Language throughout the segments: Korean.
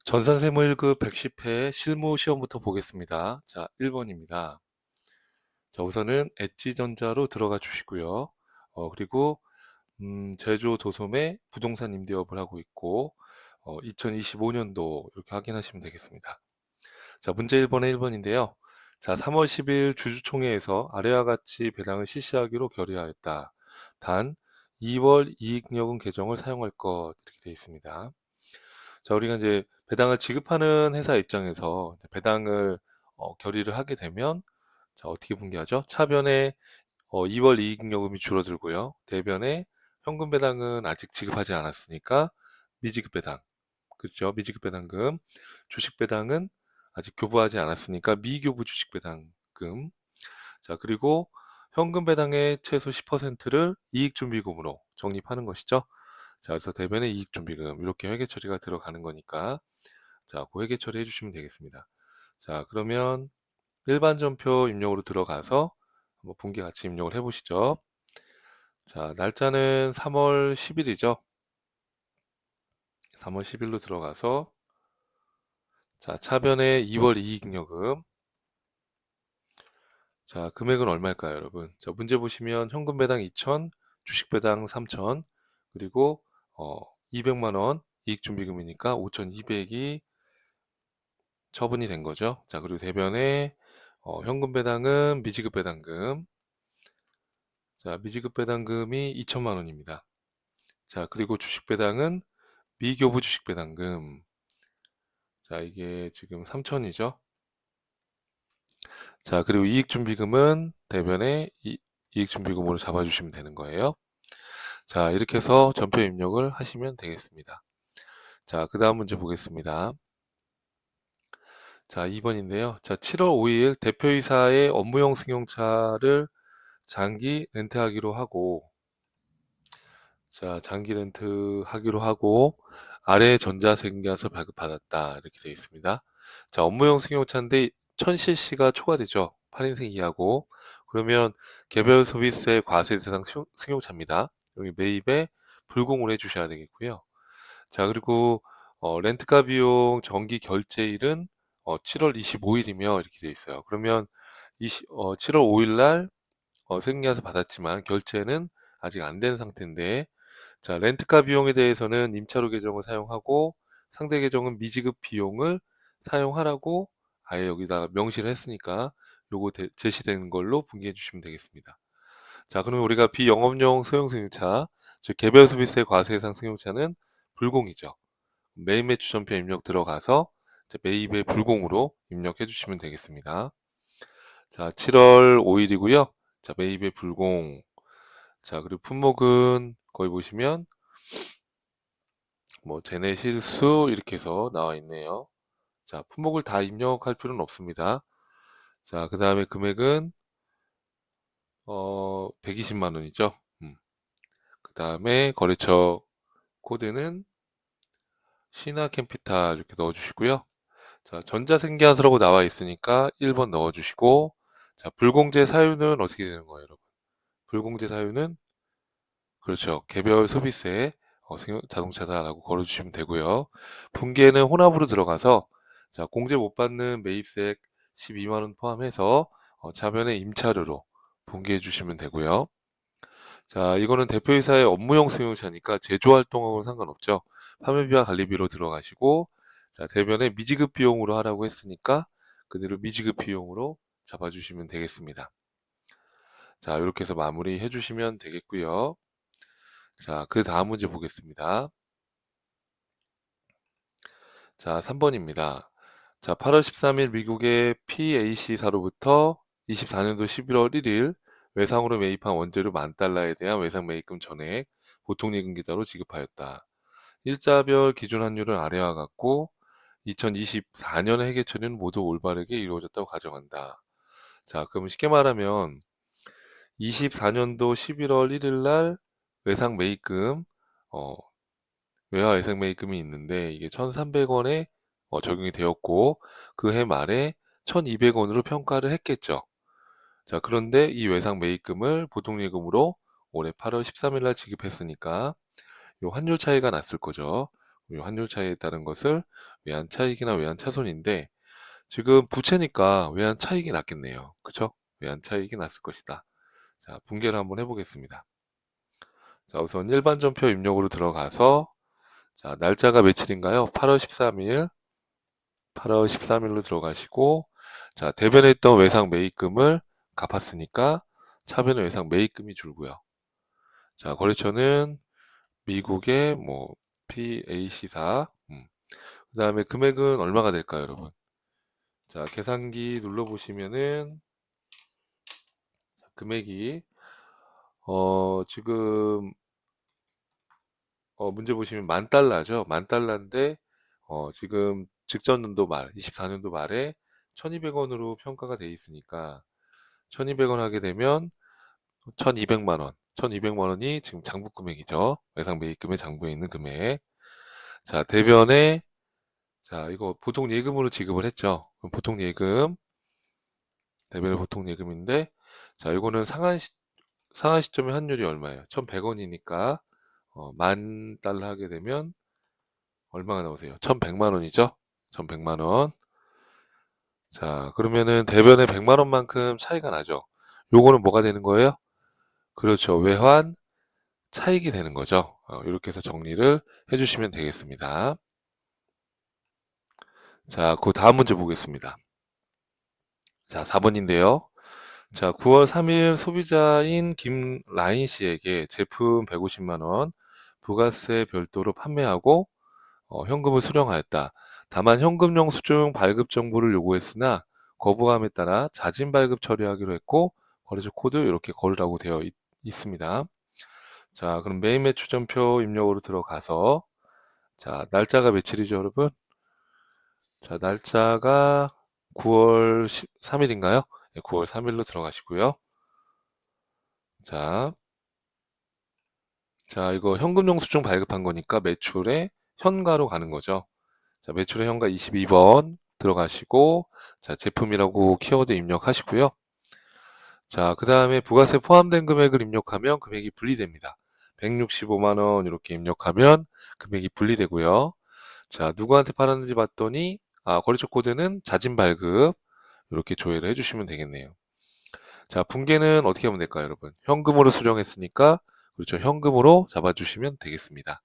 전산세무 1급 110회 실무 시험부터 보겠습니다. 자, 1번입니다. 자, 우선은 엣지전자로 들어가 주시고요. 그리고 제조 도소매 부동산 임대업을 하고 있고 2025년도 이렇게 확인하시면 되겠습니다. 자, 문제 1번에 1번인데요. 자, 3월 10일 주주총회에서 아래와 같이 배당을 실시하기로 결의하였다. 단 2월 이익여금 계정을 사용할 것 이렇게 되어 있습니다. 자, 우리가 이제 배당을 지급하는 회사 입장에서 이제 배당을 결의를 하게 되면 자, 어떻게 분개하죠? 차변에 2월 이익잉여금이 줄어들고요. 대변에 현금 배당은 아직 지급하지 않았으니까 미지급 배당, 그렇죠? 미지급 배당금, 주식 배당은 아직 교부하지 않았으니까 미교부 주식 배당금. 자, 그리고 현금 배당의 최소 10%를 이익준비금으로 적립하는 것이죠. 자, 그래서 대변에 이익준비금 이렇게 회계 처리가 들어가는 거니까 자, 그 회계 처리해 주시면 되겠습니다. 자, 그러면 일반 전표 입력으로 들어가서 한번 분기 같이 입력을 해 보시죠. 자, 날짜는 3월 10일이죠. 3월 10일로 들어가서 자, 차변에 2월 이익잉여금. 자, 금액은 얼마일까요, 여러분? 자, 문제 보시면 현금 배당 2천, 주식 배당 3천, 그리고 200만 원 이익준비금이니까 5,200이 처분이 된 거죠. 자, 그리고 대변에 현금 배당은 미지급 배당금. 자, 미지급 배당금이 2천만 원입니다. 자, 그리고 주식 배당은 미교부 주식 배당금. 자, 이게 지금 3천이죠. 자, 그리고 이익준비금은 대변에 이익준비금으로 잡아주시면 되는 거예요. 자, 이렇게 해서 전표 입력을 하시면 되겠습니다. 자, 그 다음 문제 보겠습니다. 자, 2번인데요. 자, 7월 5일 대표이사의 업무용 승용차를 장기 렌트하기로 하고, 자, 장기 렌트하기로 하고, 아래 전자생계서 발급받았다. 이렇게 되어 있습니다. 자, 업무용 승용차인데 1000cc가 초과되죠. 8인승 이하고. 그러면 개별 소비세 과세 대상 승용차입니다. 여기 매입에 불공을 해주셔야 되겠고요. 자, 그리고 렌트카 비용 정기 결제일은 7월 25일이며 이렇게 되어 있어요. 그러면 7월 5일 날 승인해서 받았지만 결제는 아직 안 된 상태인데 자, 렌트카 비용에 대해서는 임차료 계정을 사용하고 상대 계정은 미지급 비용을 사용하라고 아예 여기다 명시를 했으니까 요거 제시된 걸로 분기해 주시면 되겠습니다. 자, 그러면 우리가 비영업용 소형 승용차, 즉 개별 소비세 과세 대상 승용차는 불공이죠. 매입 매출 전표 입력 들어가서 매입의 불공으로 입력해 주시면 되겠습니다. 자, 7월 5일이고요. 자, 매입의 불공. 자, 그리고 품목은 거기 보시면 뭐 제네 실수 이렇게 해서 나와 있네요. 자, 품목을 다 입력할 필요는 없습니다. 자, 그 다음에 금액은 120만 원이죠. 그 다음에 거래처 코드는 신화캠피탈 이렇게 넣어주시고요. 자, 전자생계환수라고 나와 있으니까 1번 넣어주시고, 자, 불공제 사유는 어떻게 되는 거예요, 여러분? 불공제 사유는 그렇죠. 개별 소비세 자동차다라고 걸어주시면 되고요. 분기에는 혼합으로 들어가서 자, 공제 못 받는 매입세액 12만 원 포함해서 차변의 임차료로 분기해 주시면 되고요. 자, 이거는 대표이사의 업무용 승용차니까 제조활동하고는 상관없죠. 판매비와 관리비로 들어가시고 자, 대변에 미지급 비용으로 하라고 했으니까 그대로 미지급 비용으로 잡아주시면 되겠습니다. 자, 이렇게 해서 마무리 해주시면 되겠고요. 자, 그 다음 문제 보겠습니다. 자, 3번입니다. 자, 8월 13일 미국의 PAC사로부터 24년도 11월 1일 외상으로 매입한 원재료 $10,000에 대한 외상 매입금 전액 보통예금 계좌로 지급하였다. 일자별 기준 환율은 아래와 같고 2024년의 회계 처리는 모두 올바르게 이루어졌다고 가정한다. 자, 그럼 쉽게 말하면 24년도 11월 1일 날 외상 매입금 외화 외상 매입금이 있는데 이게 1,300원에 적용이 되었고 그 해 말에 1,200원으로 평가를 했겠죠. 자, 그런데 이 외상 매입금을 보통예금으로 올해 8월 13일 날 지급했으니까 요 환율 차이가 났을 거죠. 이 환율 차이에 따른 것을 외환 차익이나 외환 차손인데, 지금 부채니까 외환 차익이 낮겠네요. 그쵸? 외환 차익이 났을 것이다. 자, 분개를 한번 해보겠습니다. 자, 우선 일반전표 입력으로 들어가서, 자, 날짜가 며칠인가요? 8월 13일. 8월 13일로 들어가시고, 자, 대변에 있던 외상 매입금을 갚았으니까 차변의 외상 매입금이 줄고요. 자, 거래처는 미국의 뭐 PAC사. 그 다음에 금액은 얼마가 될까요, 여러분? 자, 계산기 눌러보시면은 금액이 지금 문제 보시면 10,000달러죠. 10,000달러인데 지금 직전 연도 말 24년도 말에 1,200원으로 평가가 돼 있으니까 1,200원 하게 되면 1,200만 원. 1,200만 원이 지금 장부 금액이죠. 외상 매입금의 장부에 있는 금액. 자, 대변에 자, 이거 보통 예금으로 지급을 했죠. 그럼 보통 예금, 대변의 보통 예금인데, 자, 이거는 상한 시점의 환율이 얼마예요? 1,100원이니까 10,000달러 하게 되면 얼마가 나오세요? 1,100만 원이죠? 1,100만 원. 자, 그러면은 대변에 100만 원만큼 차이가 나죠. 요거는 뭐가 되는 거예요? 그렇죠. 외환 차익이 되는 거죠. 이렇게 해서 정리를 해주시면 되겠습니다. 자, 그 다음 문제 보겠습니다. 자, 4번인데요. 자, 9월 3일 소비자인 김라인 씨에게 제품 150만 원, 부가세 별도로 판매하고 현금을 수령하였다. 다만 현금용 수중 발급 정보를 요구했으나 거부감에 따라 자진 발급 처리하기로 했고 거래처 코드 이렇게 걸으라고 되어 있습니다. 자, 그럼 매일 매출 전표 입력으로 들어가서 자, 날짜가 며칠이죠, 여러분? 자, 날짜가 9월 3일인가요? 네, 9월 3일로 들어가시고요. 자, 이거 현금용 수중 발급한 거니까 매출의 현가로 가는 거죠. 자, 매출의 현가 22번 들어가시고, 자, 제품이라고 키워드 입력하시고요. 자, 그 다음에 부가세 포함된 금액을 입력하면 금액이 분리됩니다. 165만 원 이렇게 입력하면 금액이 분리되고요. 자, 누구한테 팔았는지 봤더니, 거래처 코드는 자진 발급 이렇게 조회를 해주시면 되겠네요. 자, 분계는 어떻게 하면 될까요, 여러분? 현금으로 수령했으니까, 그렇죠. 현금으로 잡아주시면 되겠습니다.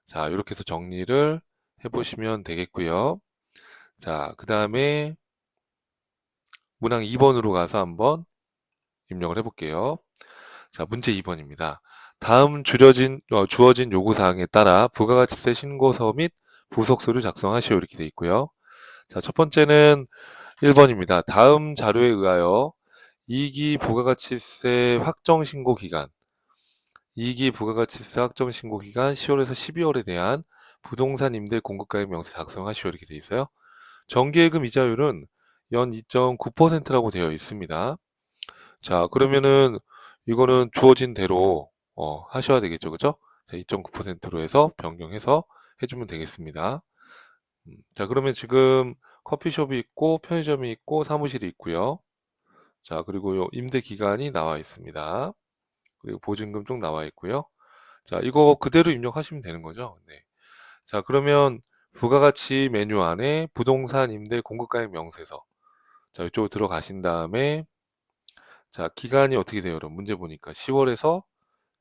자, 이렇게 해서 정리를 해보시면 되겠고요. 자, 그 다음에 문항 2번으로 가서 한번 입력을 해볼게요. 자, 문제 2번입니다. 다음 주어진 요구사항에 따라 부가가치세 신고서 및 부속서류 작성하시오 이렇게 돼 있고요. 자, 첫 번째는 1번입니다. 다음 자료에 의하여 2기 부가가치세 확정신고 기간 2기 부가가치세 확정신고 기간 10월에서 12월에 대한 부동산 임대 공급가액 명세 작성하시오 이렇게 돼 있어요. 정기예금 이자율은 연 2.9%라고 되어 있습니다. 자, 그러면은 이거는 주어진 대로 하셔야 되겠죠, 그죠? 자, 2.9%로 해서 변경해서 해주면 되겠습니다. 자, 그러면 지금 커피숍이 있고 편의점이 있고 사무실이 있고요. 자, 그리고 요 임대 기간이 나와 있습니다. 그리고 보증금 쭉 나와 있고요. 자, 이거 그대로 입력하시면 되는 거죠. 네. 자, 그러면 부가가치 메뉴 안에 부동산 임대 공급가액 명세서. 자, 이쪽으로 들어가신 다음에 자, 기간이 어떻게 돼요? 여러분 문제 보니까 10월에서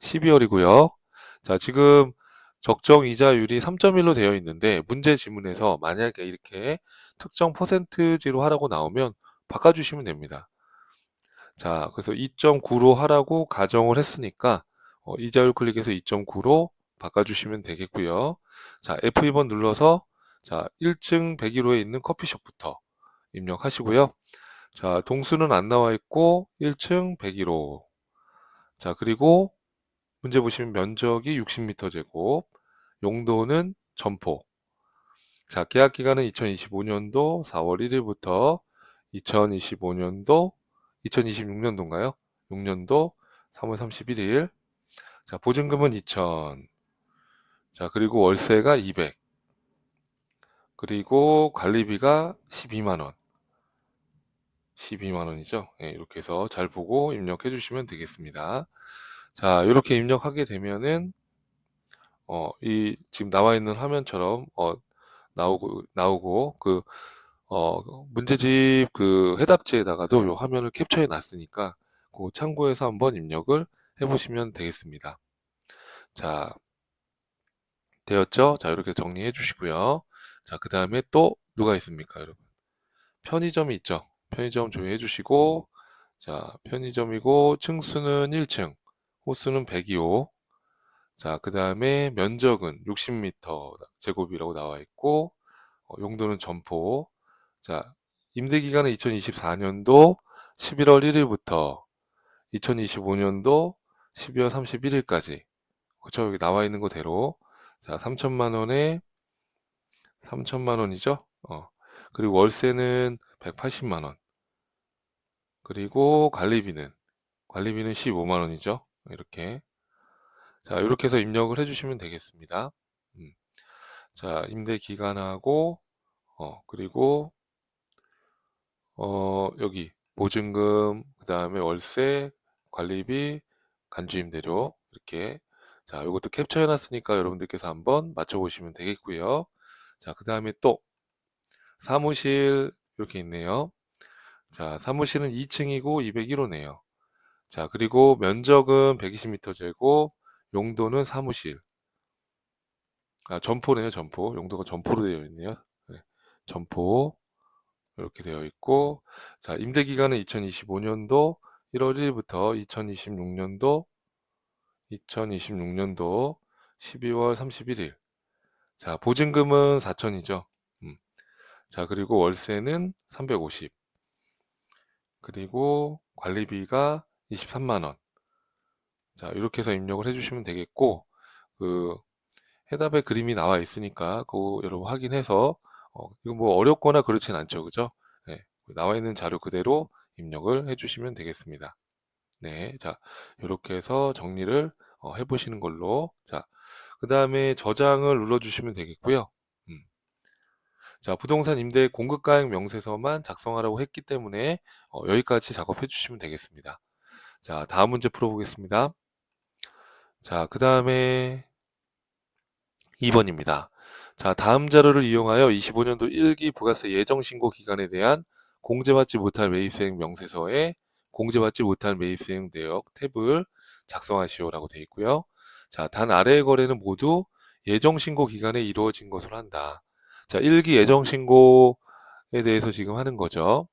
12월이고요. 자, 지금 적정 이자율이 3.1로 되어 있는데 문제 지문에서 만약에 이렇게 특정 퍼센트지로 하라고 나오면 바꿔주시면 됩니다. 자, 그래서 2.9로 하라고 가정을 했으니까 이자율 클릭해서 2.9로 바꿔주시면 되겠고요. 자, F2번 눌러서 자, 1층 101호에 있는 커피숍부터 입력하시고요. 자, 동수는 안 나와 있고 1층 101호. 자, 그리고 문제 보시면 면적이 60m 제곱, 용도는 점포. 자, 계약 기간은 2025년도 4월 1일부터 2025년도 2026년도인가요? 6년도 3월 31일. 자, 보증금은 2천. 자, 그리고 월세가 200. 그리고 관리비가 12만 원. 12만 원이죠. 네, 이렇게 해서 잘 보고 입력해 주시면 되겠습니다. 자, 이렇게 입력하게 되면은 이 지금 나와 있는 화면처럼 나오고 문제집 그 해답지에다가도 요 화면을 캡처해 놨으니까 그 참고해서 한번 입력을 해 보시면 되겠습니다. 자, 되었죠? 자, 이렇게 정리해 주시고요. 자, 그 다음에 또 누가 있습니까, 여러분? 편의점이 있죠. 편의점 조회해 주시고, 자, 편의점이고 층수는 1층, 호수는 102호. 자, 그 다음에 면적은 60m 제곱이라고 나와 있고, 용도는 점포. 자, 임대 기간은 2024년도 11월 1일부터 2025년도 12월 31일까지. 그쵸? 여기 나와 있는 그대로. 자, 3천만 원이죠? 그리고 월세는 180만 원. 그리고 관리비는 15만 원이죠? 이렇게. 자, 이렇게 해서 입력을 해주시면 되겠습니다. 자, 임대 기간하고, 그리고, 여기, 보증금, 그 다음에 월세, 관리비, 간주임대료, 이렇게. 자, 이것도 캡처해 놨으니까 여러분들께서 한번 맞춰보시면 되겠고요. 자, 그 다음에 또, 사무실, 이렇게 있네요. 자, 사무실은 2층이고 201호네요. 자, 그리고 면적은 120m 제곱, 용도는 사무실. 점포네요, 점포. 용도가 점포로 되어 있네요. 네, 점포. 이렇게 되어 있고, 자, 임대 기간은 2025년도 1월 1일부터 2026년도 12월 31일. 자, 보증금은 4천이죠. 자, 그리고 월세는 350. 그리고 관리비가 23만 원. 자, 이렇게 해서 입력을 해주시면 되겠고, 그 해답에 그림이 나와 있으니까 그거 여러분 확인해서 이거 뭐 어렵거나 그렇진 않죠, 그죠? 네, 나와 있는 자료 그대로 입력을 해주시면 되겠습니다. 네, 자, 이렇게 해서 정리를 해보시는 걸로. 자, 그 다음에 저장을 눌러주시면 되겠고요. 음. 자, 부동산 임대 공급가액 명세서만 작성하라고 했기 때문에 여기까지 작업해 주시면 되겠습니다. 자, 다음 문제 풀어보겠습니다. 자, 그 다음에 2번입니다. 자, 다음 자료를 이용하여 25년도 1기 부가세 예정신고 기간에 대한 공제받지 못할 매입수행 명세서에 공제받지 못할 매입수행 내역 탭을 작성하시오라고 되어 있고요. 자, 단 아래의 거래는 모두 예정신고 기간에 이루어진 것으로 한다. 자, 1기 예정신고에 대해서 지금 하는 거죠.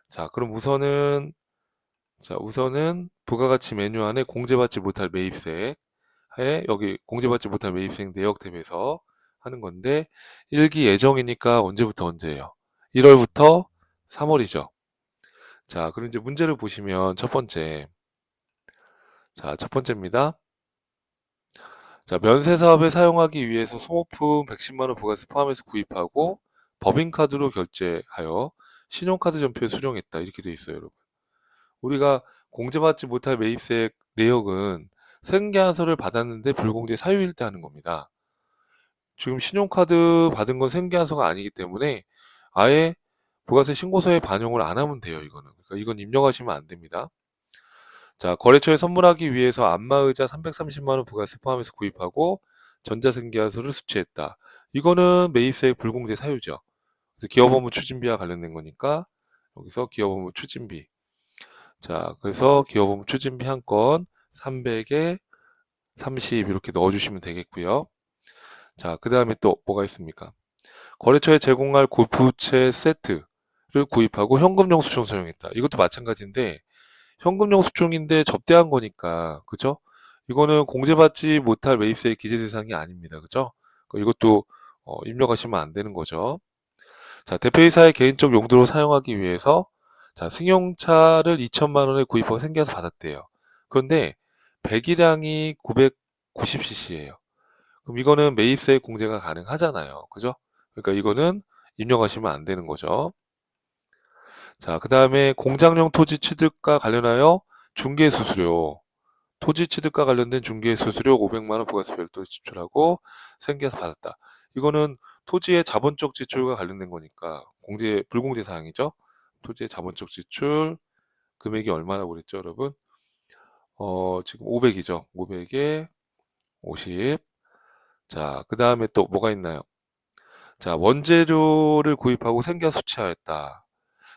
자, 그럼 우선은 부가가치 메뉴 안에 공제받지 못할 매입세 여기 공제받지 못한 매입생 내역 탭에서 하는 건데 1기 예정이니까 언제부터 언제예요? 1월부터 3월이죠. 자, 그럼 이제 문제를 보시면 첫 번째입니다. 자, 면세 사업에 사용하기 위해서 소모품 110만 원 부가세 포함해서 구입하고 법인카드로 결제하여 신용카드 전표에 수령했다. 이렇게 돼 있어요, 여러분. 우리가 공제받지 못할 매입세 내역은 생계한서를 받았는데 불공제 사유일 때 하는 겁니다. 지금 신용카드 받은 건 생계한서가 아니기 때문에 아예 부가세 신고서에 반영을 안 하면 돼요. 이거는. 그러니까 이건 입력하시면 안 됩니다. 자, 거래처에 선물하기 위해서 안마의자 330만 원 부가세 포함해서 구입하고 전자생계한서를 수취했다. 이거는 매입세액 불공제 사유죠. 그래서 기업업무 추진비와 관련된 거니까 여기서 기업업무 추진비. 자, 그래서 기업업무 추진비 한 건 300에 30 이렇게 넣어주시면 되겠고요. 자, 그 다음에 또 뭐가 있습니까? 거래처에 제공할 골프채 세트를 구입하고 현금 영수증 사용했다. 이것도 마찬가지인데 현금 영수증인데 접대한 거니까 그죠? 이거는 공제받지 못할 매입세 기재 대상이 아닙니다. 그죠? 이것도 입력하시면 안 되는 거죠. 자, 대표이사의 개인적 용도로 사용하기 위해서 자, 승용차를 2천만 원에 구입하고 생겨서 받았대요. 그런데 배기량이 990cc예요. 그럼 이거는 매입세 공제가 가능하잖아요. 그죠? 그러니까 이거는 입력하시면 안 되는 거죠. 자, 그 다음에 공장용 토지 취득과 관련하여 중개수수료, 토지 취득과 관련된 중개수수료 500만 원 부가세 별도 지출하고 생계에서 받았다. 이거는 토지의 자본적 지출과 관련된 거니까 불공제 사항이죠. 토지의 자본적 지출 금액이 얼마라고 그랬죠, 여러분? 지금 500이죠. 500에 50. 자, 그 다음에 또 뭐가 있나요? 자, 원재료를 구입하고 생계화 수취하였다.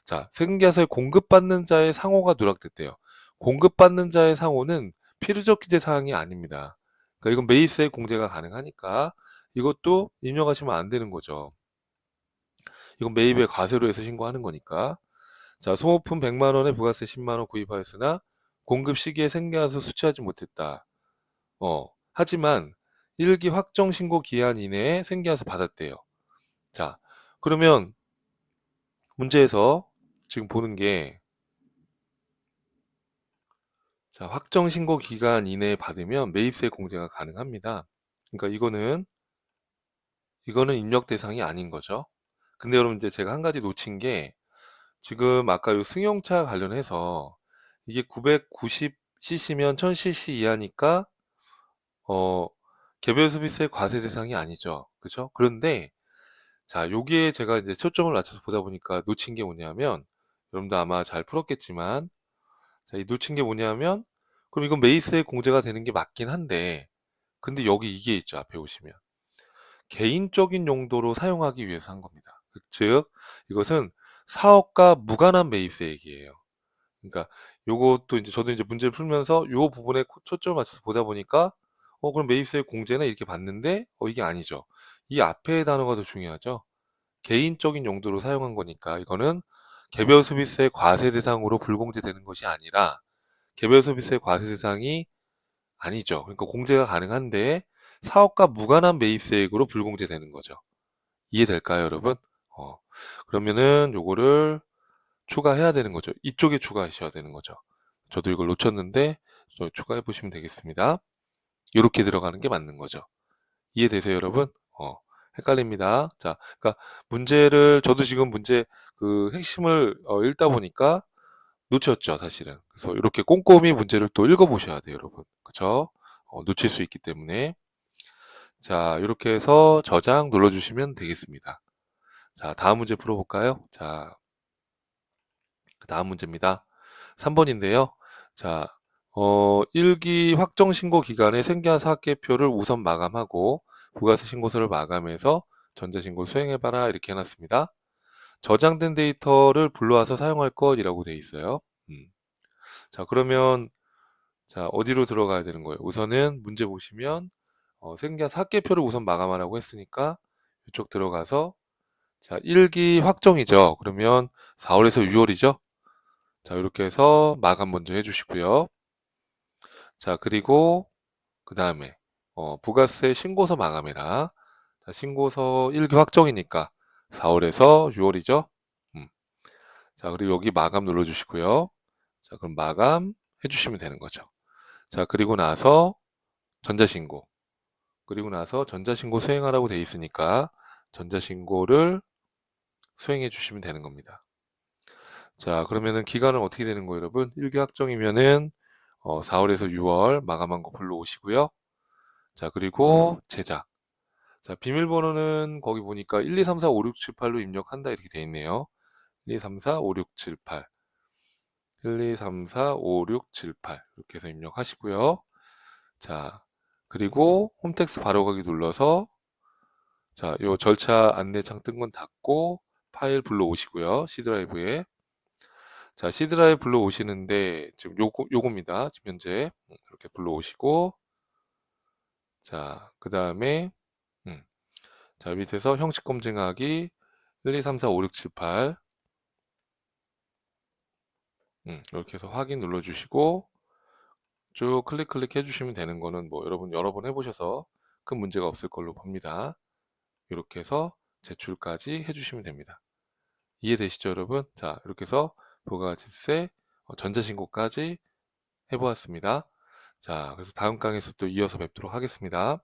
자, 생계화를 공급받는 자의 상호가 누락됐대요. 공급받는 자의 상호는 필요적 기재 사항이 아닙니다. 그러니까 이건 매입세 공제가 가능하니까 이것도 입력하시면 안 되는 거죠. 이건 매입의 과세로 해서 신고하는 거니까. 자, 소모품 100만 원에 부가세 10만 원 구입하였으나 공급 시기에 생계화서 수취하지 못했다. 하지만 1기 확정 신고 기한 이내에 생계화서 받았대요. 자, 그러면 문제에서 지금 보는 게, 자, 확정 신고 기간 이내에 받으면 매입세 공제가 가능합니다. 그러니까 이거는 입력 대상이 아닌 거죠. 근데 여러분 이제 제가 한 가지 놓친 게, 지금 아까 요 승용차 관련해서 이게 990cc면 1000cc 이하니까 어 개별 소비세 과세 대상이 아니죠. 그죠? 그런데 자, 여기에 제가 이제 초점을 맞춰서 보다 보니까 놓친 게 뭐냐면, 여러분도 아마 잘 풀었겠지만, 자, 이 놓친 게 뭐냐면, 그럼 이건 매입세 공제가 되는 게 맞긴 한데, 근데 여기 이게 있죠. 앞에 보시면 개인적인 용도로 사용하기 위해서 한 겁니다. 즉 이것은 사업과 무관한 매입세 얘기예요. 그러니까 요것도 이제 저도 이제 문제를 풀면서 요 부분에 초점을 맞춰서 보다 보니까 그럼 매입세 공제는 이렇게 봤는데 이게 아니죠. 이 앞에 단어가 더 중요하죠. 개인적인 용도로 사용한 거니까 이거는 개별 소비세 과세 대상으로 불공제되는 것이 아니라, 개별 소비세 과세 대상이 아니죠. 그러니까 공제가 가능한데 사업과 무관한 매입세액으로 불공제되는 거죠. 이해될까요, 여러분? 어, 그러면은 요거를 추가해야 되는 거죠. 이쪽에 추가하셔야 되는 거죠. 저도 이걸 놓쳤는데 추가해 보시면 되겠습니다. 이렇게 들어가는 게 맞는 거죠. 이해되세요, 여러분? 헷갈립니다. 자, 그러니까 문제를 저도 지금 문제 그 핵심을 읽다 보니까 놓쳤죠, 사실은. 그래서 이렇게 꼼꼼히 문제를 또 읽어보셔야 돼요, 여러분. 그쵸? 놓칠 수 있기 때문에. 자, 이렇게 해서 저장 눌러주시면 되겠습니다. 자, 다음 문제 풀어볼까요? 자, 다음 문제입니다. 3번인데요. 자, 1기 확정 신고 기간에 생계화 사학계표를 우선 마감하고 부가세 신고서를 마감해서 전자신고를 수행해봐라 이렇게 해놨습니다. 저장된 데이터를 불러와서 사용할 것이라고 되어 있어요. 자, 그러면 자, 어디로 들어가야 되는 거예요? 우선은 문제 보시면 생계화 사학계표를 우선 마감하라고 했으니까 이쪽 들어가서, 자, 1기 확정이죠. 그러면 4월에서 6월이죠. 자, 이렇게 해서 마감 먼저 해주시고요. 자, 그리고 그 다음에 부가세 신고서 마감해라. 자, 신고서 1기 확정이니까 4월에서 6월이죠. 자, 그리고 여기 마감 눌러주시고요. 자, 그럼 마감 해주시면 되는 거죠. 자, 그리고 나서 전자신고. 그리고 나서 전자신고 수행하라고 돼 있으니까 전자신고를 수행해 주시면 되는 겁니다. 자, 그러면은 기간은 어떻게 되는 거예요, 여러분? 1기 확정이면은 4월에서 6월 마감한 거 불러오시고요. 자, 그리고 제작. 자, 비밀번호는 거기 보니까 1, 2, 3, 4, 5, 6, 7, 8로 입력한다 이렇게 돼 있네요. 1, 2, 3, 4, 5, 6, 7, 8. 1, 2, 3, 4, 5, 6, 7, 8. 이렇게 해서 입력하시고요. 자, 그리고 홈택스 바로 가기 눌러서, 자, 요 절차 안내창 뜬 건 닫고 파일 불러오시고요. C 드라이브에. 자, C 드라이브 불러오시는데 지금 요겁니다. 지금 현재 이렇게 불러오시고, 자, 그 다음에 자, 밑에서 형식 검증하기 1, 2, 3, 4, 5, 6, 7, 8 이렇게 해서 확인 눌러주시고 쭉 클릭 해주시면 되는 거는 뭐 여러분 여러 번 해보셔서 큰 문제가 없을 걸로 봅니다. 이렇게 해서 제출까지 해주시면 됩니다. 이해되시죠, 여러분? 자, 이렇게 해서 부가가치세 전자신고까지 해보았습니다. 자, 그래서 다음 강의에서 또 이어서 뵙도록 하겠습니다.